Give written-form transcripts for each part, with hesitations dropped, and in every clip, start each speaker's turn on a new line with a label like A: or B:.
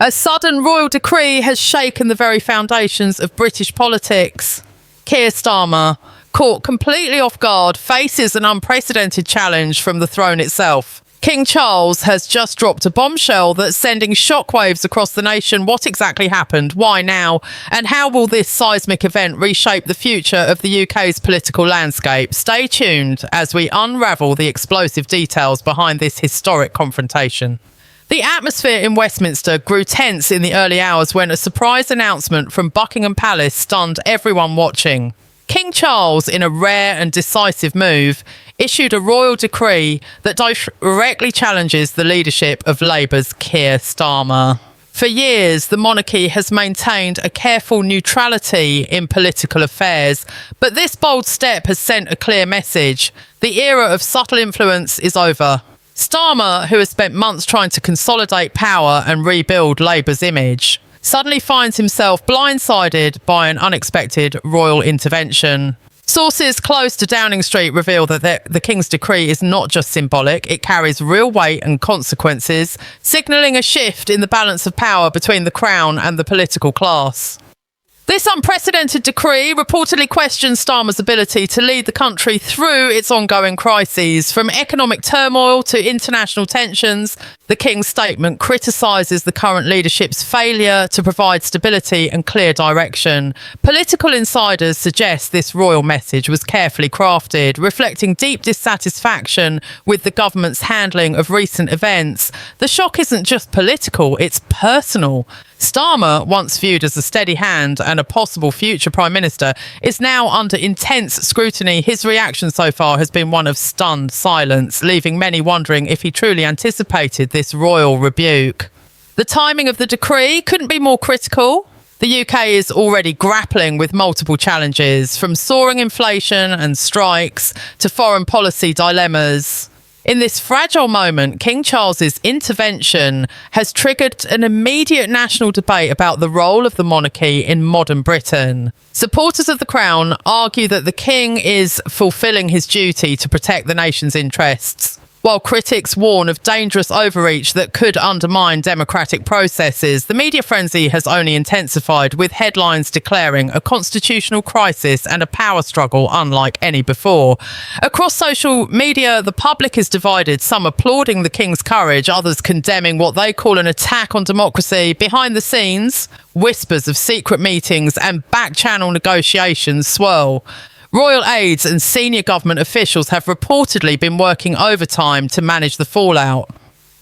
A: A sudden royal decree has shaken the very foundations of British politics. Keir Starmer, caught completely off guard, faces an unprecedented challenge from the throne itself. King Charles has just dropped a bombshell that's sending shockwaves across the nation. What exactly happened? Why now? And how will this seismic event reshape the future of the UK's political landscape? Stay tuned as we unravel the explosive details behind this historic confrontation. The atmosphere in Westminster grew tense in the early hours when a surprise announcement from Buckingham Palace stunned everyone watching. King Charles, in a rare and decisive move, issued a royal decree that directly challenges the leadership of Labour's Keir Starmer. For years, the monarchy has maintained a careful neutrality in political affairs, but this bold step has sent a clear message. The era of subtle influence is over. Starmer, who has spent months trying to consolidate power and rebuild Labour's image, suddenly finds himself blindsided by an unexpected royal intervention. Sources close to Downing Street reveal that the King's decree is not just symbolic, it carries real weight and consequences, signalling a shift in the balance of power between the Crown and the political class. This unprecedented decree reportedly questions Starmer's ability to lead the country through its ongoing crises. From economic turmoil to international tensions, the King's statement criticises the current leadership's failure to provide stability and clear direction. Political insiders suggest this royal message was carefully crafted, reflecting deep dissatisfaction with the government's handling of recent events. The shock isn't just political, it's personal. Starmer, once viewed as a steady hand and a possible future Prime Minister, is now under intense scrutiny. His reaction so far has been one of stunned silence, leaving many wondering if he truly anticipated this royal rebuke. The timing of the decree couldn't be more critical. The UK is already grappling with multiple challenges, from soaring inflation and strikes to foreign policy dilemmas. In this fragile moment, King Charles's intervention has triggered an immediate national debate about the role of the monarchy in modern Britain. Supporters of the Crown argue that the King is fulfilling his duty to protect the nation's interests, while critics warn of dangerous overreach that could undermine democratic processes. The media frenzy has only intensified, with headlines declaring a constitutional crisis and a power struggle unlike any before. Across social media, the public is divided, some applauding the King's courage, others condemning what they call an attack on democracy. Behind the scenes, whispers of secret meetings and back-channel negotiations swirl. Royal aides and senior government officials have reportedly been working overtime to manage the fallout.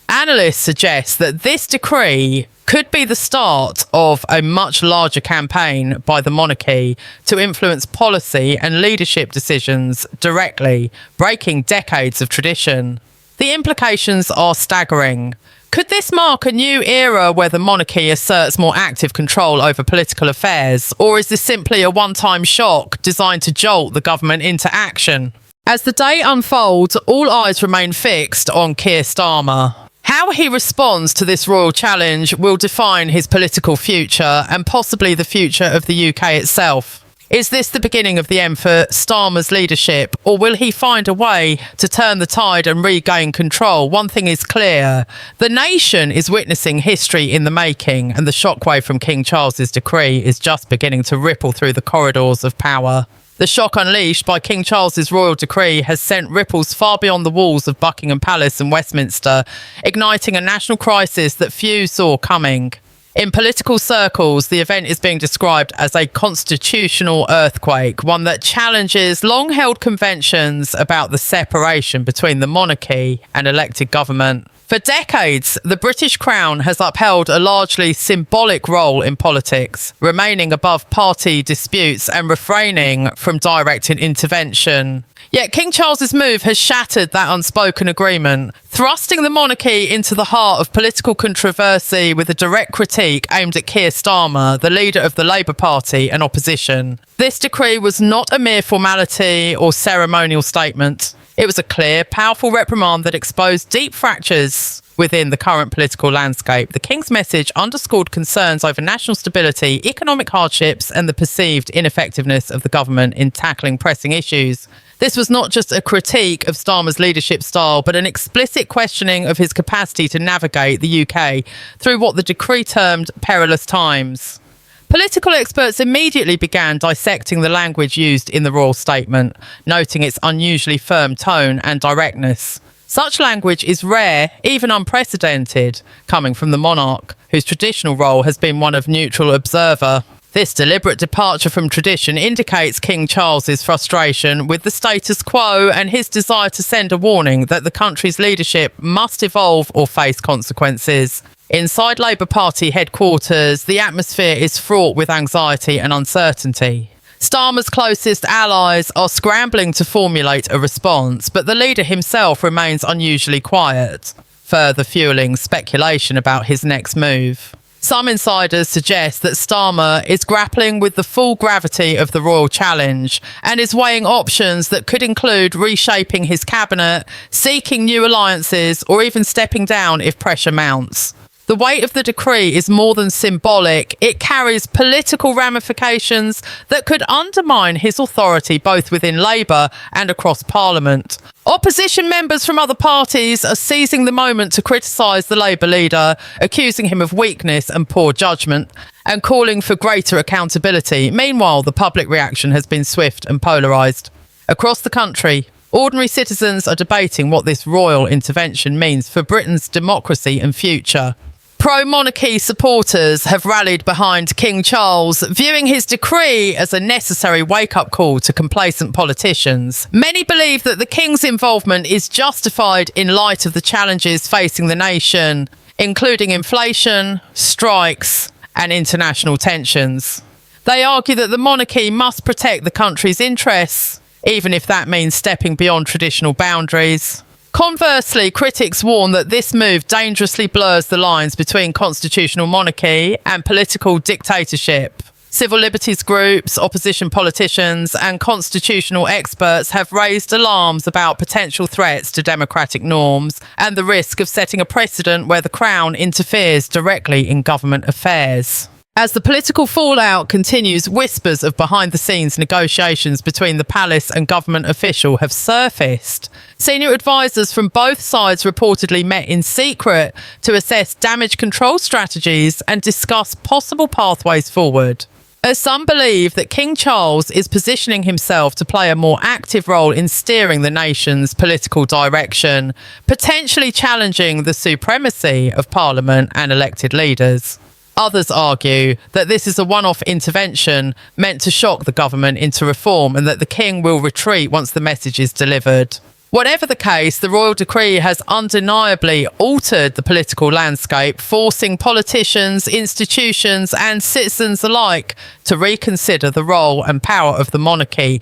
A: Analysts suggest that this decree could be the start of a much larger campaign by the monarchy to influence policy and leadership decisions directly, breaking decades of tradition. The implications are staggering. Could this mark a new era where the monarchy asserts more active control over political affairs? Or is this simply a one-time shock designed to jolt the government into action? As the day unfolds, all eyes remain fixed on Keir Starmer. How he responds to this royal challenge will define his political future and possibly the future of the UK itself. Is this the beginning of the end for Starmer's leadership, or will he find a way to turn the tide and regain control? One thing is clear. The nation is witnessing history in the making, and the shockwave from King Charles's decree is just beginning to ripple through the corridors of power. The shock unleashed by King Charles's royal decree has sent ripples far beyond the walls of Buckingham Palace and Westminster, igniting a national crisis that few saw coming. In political circles, the event is being described as a constitutional earthquake, one that challenges long-held conventions about the separation between the monarchy and elected government. For decades, the British Crown has upheld a largely symbolic role in politics, remaining above party disputes and refraining from direct intervention. Yet King Charles's move has shattered that unspoken agreement, thrusting the monarchy into the heart of political controversy with a direct critique aimed at Keir Starmer, the leader of the Labour Party and opposition. This decree was not a mere formality or ceremonial statement. It was a clear, powerful reprimand that exposed deep fractures within the current political landscape. The King's message underscored concerns over national stability, economic hardships, and the perceived ineffectiveness of the government in tackling pressing issues. This was not just a critique of Starmer's leadership style, but an explicit questioning of his capacity to navigate the UK through what the decree termed perilous times. Political experts immediately began dissecting the language used in the royal statement, noting its unusually firm tone and directness. Such language is rare, even unprecedented, coming from the monarch, whose traditional role has been one of neutral observer. This deliberate departure from tradition indicates King Charles's frustration with the status quo and his desire to send a warning that the country's leadership must evolve or face consequences. Inside Labour Party headquarters, the atmosphere is fraught with anxiety and uncertainty. Starmer's closest allies are scrambling to formulate a response, but the leader himself remains unusually quiet, further fueling speculation about his next move. Some insiders suggest that Starmer is grappling with the full gravity of the royal challenge and is weighing options that could include reshaping his cabinet, seeking new alliances, or even stepping down if pressure mounts. The weight of the decree is more than symbolic. It carries political ramifications that could undermine his authority both within Labour and across Parliament. Opposition members from other parties are seizing the moment to criticise the Labour leader, accusing him of weakness and poor judgment, and calling for greater accountability. Meanwhile, the public reaction has been swift and polarised. Across the country, ordinary citizens are debating what this royal intervention means for Britain's democracy and future. Pro-monarchy supporters have rallied behind King Charles, viewing his decree as a necessary wake-up call to complacent politicians. Many believe that the King's involvement is justified in light of the challenges facing the nation, including inflation, strikes, and international tensions. They argue that the monarchy must protect the country's interests, even if that means stepping beyond traditional boundaries. Conversely, critics warn that this move dangerously blurs the lines between constitutional monarchy and political dictatorship. Civil liberties groups, opposition politicians, and constitutional experts have raised alarms about potential threats to democratic norms and the risk of setting a precedent where the Crown interferes directly in government affairs. As the political fallout continues, whispers of behind-the-scenes negotiations between the palace and government official have surfaced. Senior advisors from both sides reportedly met in secret to assess damage control strategies and discuss possible pathways forward. As some believe that King Charles is positioning himself to play a more active role in steering the nation's political direction, potentially challenging the supremacy of Parliament and elected leaders. Others argue that this is a one-off intervention meant to shock the government into reform and that the King will retreat once the message is delivered. Whatever the case, the royal decree has undeniably altered the political landscape, forcing politicians, institutions and citizens alike to reconsider the role and power of the monarchy.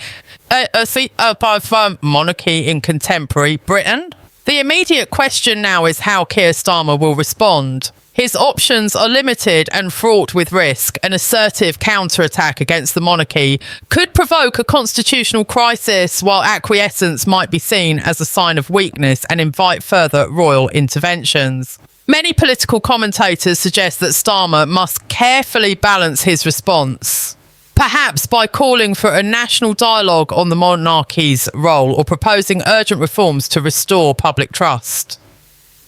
A: Monarchy in contemporary Britain? The immediate question now is how Keir Starmer will respond. His options are limited and fraught with risk. An assertive counterattack against the monarchy could provoke a constitutional crisis, while acquiescence might be seen as a sign of weakness and invite further royal interventions. Many political commentators suggest that Starmer must carefully balance his response, perhaps by calling for a national dialogue on the monarchy's role or proposing urgent reforms to restore public trust.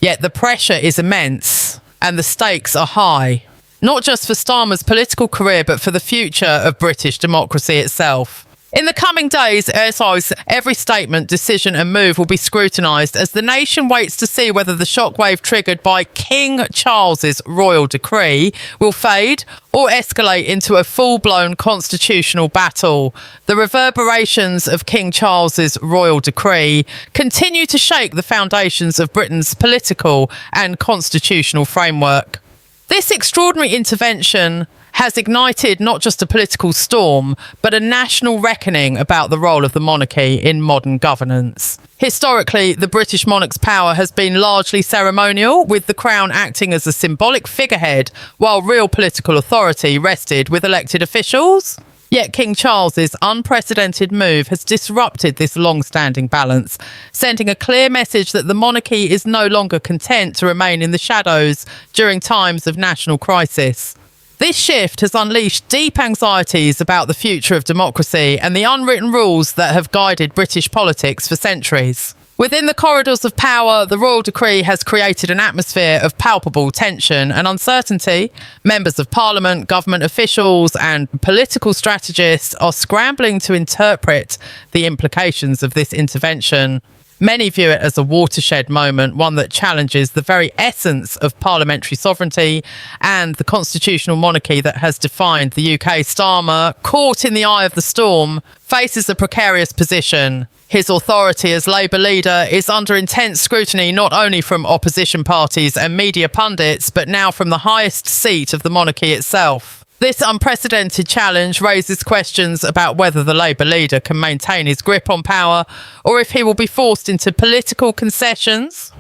A: Yet the pressure is immense and the stakes are high, not just for Starmer's political career, but for the future of British democracy itself. In the coming days, every statement, decision and move will be scrutinised as the nation waits to see whether the shockwave triggered by King Charles's royal decree will fade or escalate into a full-blown constitutional battle. The reverberations of King Charles's royal decree continue to shake the foundations of Britain's political and constitutional framework. This extraordinary intervention has ignited not just a political storm, but a national reckoning about the role of the monarchy in modern governance. Historically, the British monarch's power has been largely ceremonial, with the Crown acting as a symbolic figurehead, while real political authority rested with elected officials. Yet King Charles's unprecedented move has disrupted this long-standing balance, sending a clear message that the monarchy is no longer content to remain in the shadows during times of national crisis. This shift has unleashed deep anxieties about the future of democracy and the unwritten rules that have guided British politics for centuries. Within the corridors of power, the royal decree has created an atmosphere of palpable tension and uncertainty. Members of parliament, government officials, and political strategists are scrambling to interpret the implications of this intervention. Many view it as a watershed moment, one that challenges the very essence of parliamentary sovereignty and the constitutional monarchy that has defined the UK. Starmer, caught in the eye of the storm, faces a precarious position. His authority as Labour leader is under intense scrutiny not only from opposition parties and media pundits, but now from the highest seat of the monarchy itself. This unprecedented challenge raises questions about whether the Labour leader can maintain his grip on power or if he will be forced into political concessions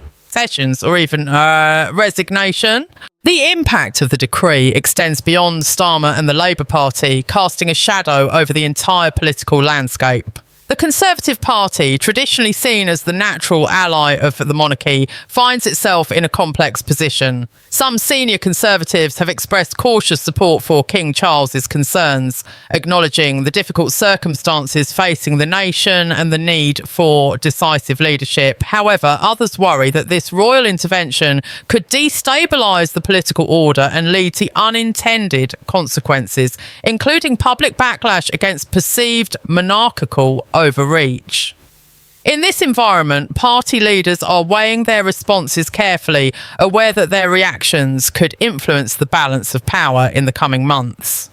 A: or even resignation. The impact of the decree extends beyond Starmer and the Labour Party, casting a shadow over the entire political landscape. The Conservative Party, traditionally seen as the natural ally of the monarchy, finds itself in a complex position. Some senior Conservatives have expressed cautious support for King Charles's concerns, acknowledging the difficult circumstances facing the nation and the need for decisive leadership. However, others worry that this royal intervention could destabilise the political order and lead to unintended consequences, including public backlash against perceived monarchical overreach. In this environment, party leaders are weighing their responses carefully, aware that their reactions could influence the balance of power in the coming months.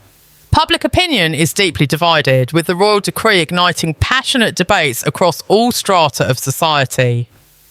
A: Public opinion is deeply divided, with the royal decree igniting passionate debates across all strata of society.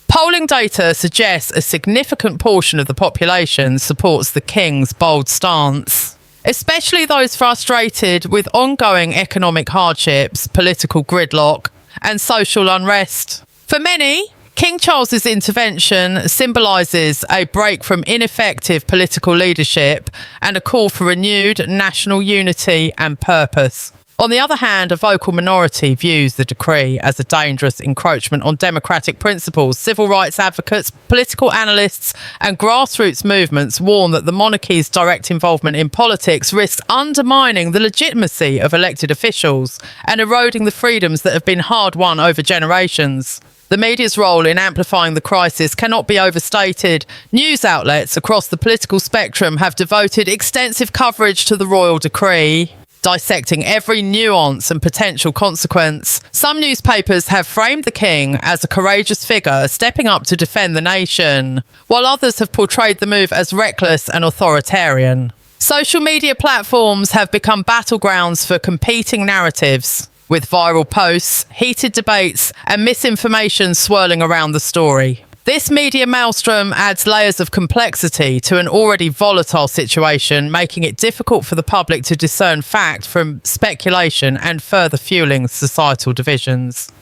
A: Polling data suggests a significant portion of the population supports the King's bold stance, especially those frustrated with ongoing economic hardships, political gridlock, and social unrest. For many, King Charles's intervention symbolises a break from ineffective political leadership and a call for renewed national unity and purpose. On the other hand, a vocal minority views the decree as a dangerous encroachment on democratic principles. Civil rights advocates, political analysts, and grassroots movements warn that the monarchy's direct involvement in politics risks undermining the legitimacy of elected officials and eroding the freedoms that have been hard won over generations. The media's role in amplifying the crisis cannot be overstated. News outlets across the political spectrum have devoted extensive coverage to the royal decree, dissecting every nuance and potential consequence. Some newspapers have framed the king as a courageous figure stepping up to defend the nation, while others have portrayed the move as reckless and authoritarian. Social media platforms have become battlegrounds for competing narratives, with viral posts, heated debates, and misinformation swirling around the story. This media maelstrom adds layers of complexity to an already volatile situation, making it difficult for the public to discern fact from speculation and further fueling societal divisions.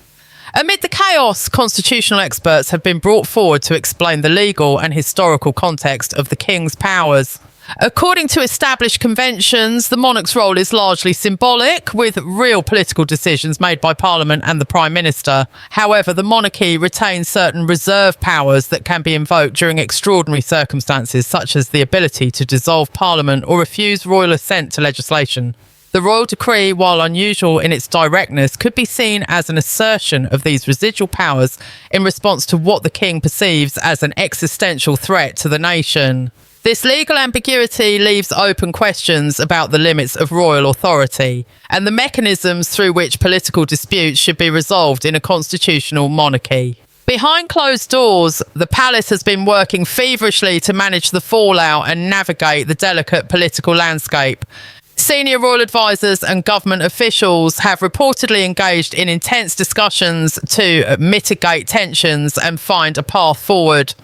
A: Amid the chaos, constitutional experts have been brought forward to explain the legal and historical context of the King's powers. According to established conventions, the monarch's role is largely symbolic, with real political decisions made by Parliament and the Prime Minister. However, the monarchy retains certain reserve powers that can be invoked during extraordinary circumstances, such as the ability to dissolve Parliament or refuse royal assent to legislation. The royal decree, while unusual in its directness, could be seen as an assertion of these residual powers in response to what the king perceives as an existential threat to the nation. This legal ambiguity leaves open questions about the limits of royal authority and the mechanisms through which political disputes should be resolved in a constitutional monarchy. Behind closed doors, the palace has been working feverishly to manage the fallout and navigate the delicate political landscape. Senior royal advisors and government officials have reportedly engaged in intense discussions to mitigate tensions and find a path forward.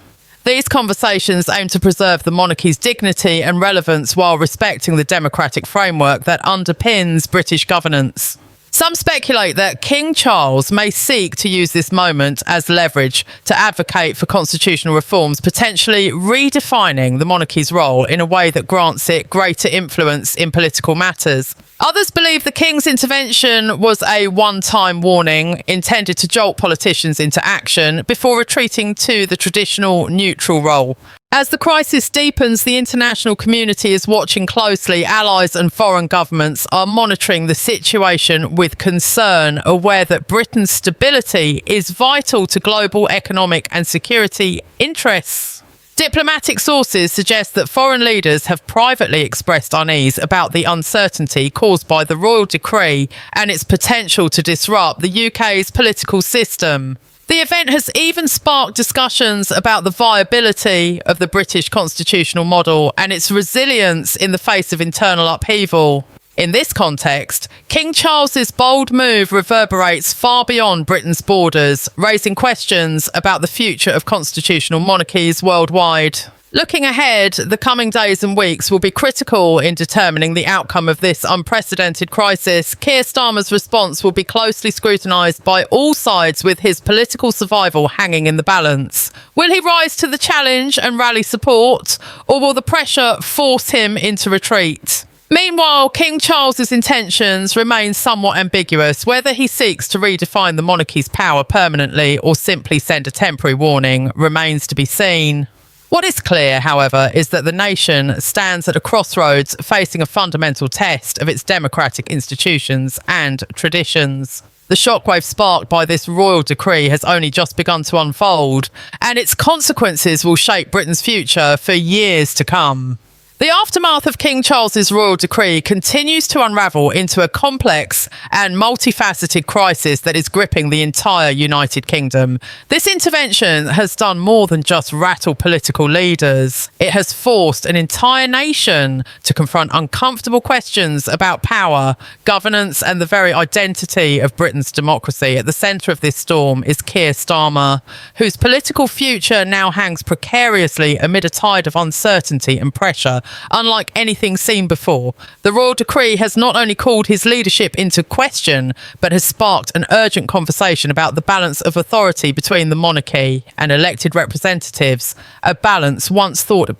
A: These conversations aim to preserve the monarchy's dignity and relevance while respecting the democratic framework that underpins British governance. Some speculate that King Charles may seek to use this moment as leverage to advocate for constitutional reforms, potentially redefining the monarchy's role in a way that grants it greater influence in political matters. Others believe the King's intervention was a one-time warning intended to jolt politicians into action before retreating to the traditional neutral role. As the crisis deepens, the international community is watching closely. Allies and foreign governments are monitoring the situation with concern, aware that Britain's stability is vital to global economic and security interests. Diplomatic sources suggest that foreign leaders have privately expressed unease about the uncertainty caused by the royal decree and its potential to disrupt the UK's political system. The event has even sparked discussions about the viability of the British constitutional model and its resilience in the face of internal upheaval. In this context, King Charles's bold move reverberates far beyond Britain's borders, raising questions about the future of constitutional monarchies worldwide. Looking ahead, the coming days and weeks will be critical in determining the outcome of this unprecedented crisis. Keir Starmer's response will be closely scrutinised by all sides, with his political survival hanging in the balance. Will he rise to the challenge and rally support, or will the pressure force him into retreat? Meanwhile, King Charles's intentions remain somewhat ambiguous. Whether he seeks to redefine the monarchy's power permanently or simply send a temporary warning remains to be seen. What is clear, however, is that the nation stands at a crossroads, facing a fundamental test of its democratic institutions and traditions. The shockwave sparked by this royal decree has only just begun to unfold, and its consequences will shape Britain's future for years to come. The aftermath of King Charles's royal decree continues to unravel into a complex and multifaceted crisis that is gripping the entire United Kingdom. This intervention has done more than just rattle political leaders. It has forced an entire nation to confront uncomfortable questions about power, governance, and the very identity of Britain's democracy. At the centre of this storm is Keir Starmer, whose political future now hangs precariously amid a tide of uncertainty and pressure unlike anything seen before. The royal decree has not only called his leadership into question, but has sparked an urgent conversation about the balance of authority between the monarchy and elected representatives, a balance once thought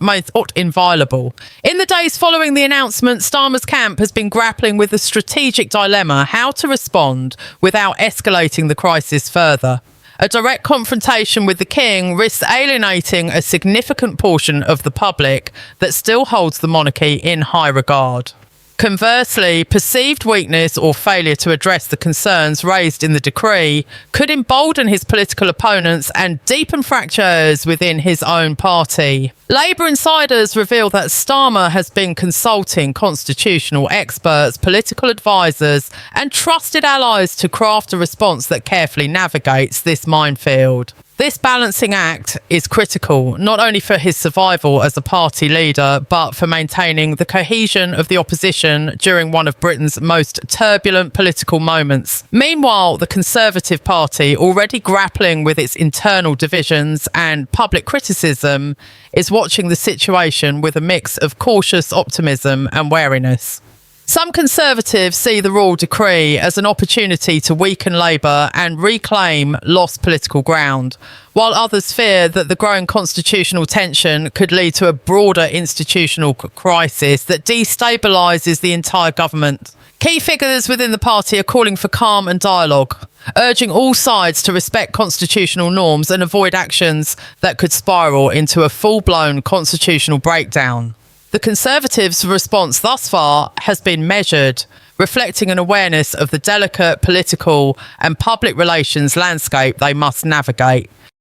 A: inviolable. In the days following the announcement, Starmer's camp has been grappling with the strategic dilemma how to respond without escalating the crisis further. A direct confrontation with the king risks alienating a significant portion of the public that still holds the monarchy in high regard. Conversely, perceived weakness or failure to address the concerns raised in the decree could embolden his political opponents and deepen fractures within his own party. Labour insiders reveal that Starmer has been consulting constitutional experts, political advisors, and trusted allies to craft a response that carefully navigates this minefield. This balancing act is critical, not only for his survival as a party leader, but for maintaining the cohesion of the opposition during one of Britain's most turbulent political moments. Meanwhile, the Conservative Party, already grappling with its internal divisions and public criticism, is watching the situation with a mix of cautious optimism and wariness. Some Conservatives see the royal decree as an opportunity to weaken Labour and reclaim lost political ground, while others fear that the growing constitutional tension could lead to a broader institutional crisis that destabilises the entire government. Key figures within the party are calling for calm and dialogue, urging all sides to respect constitutional norms and avoid actions that could spiral into a full-blown constitutional breakdown. The Conservatives' response thus far has been measured, reflecting an awareness of the delicate political and public relations landscape they must navigate.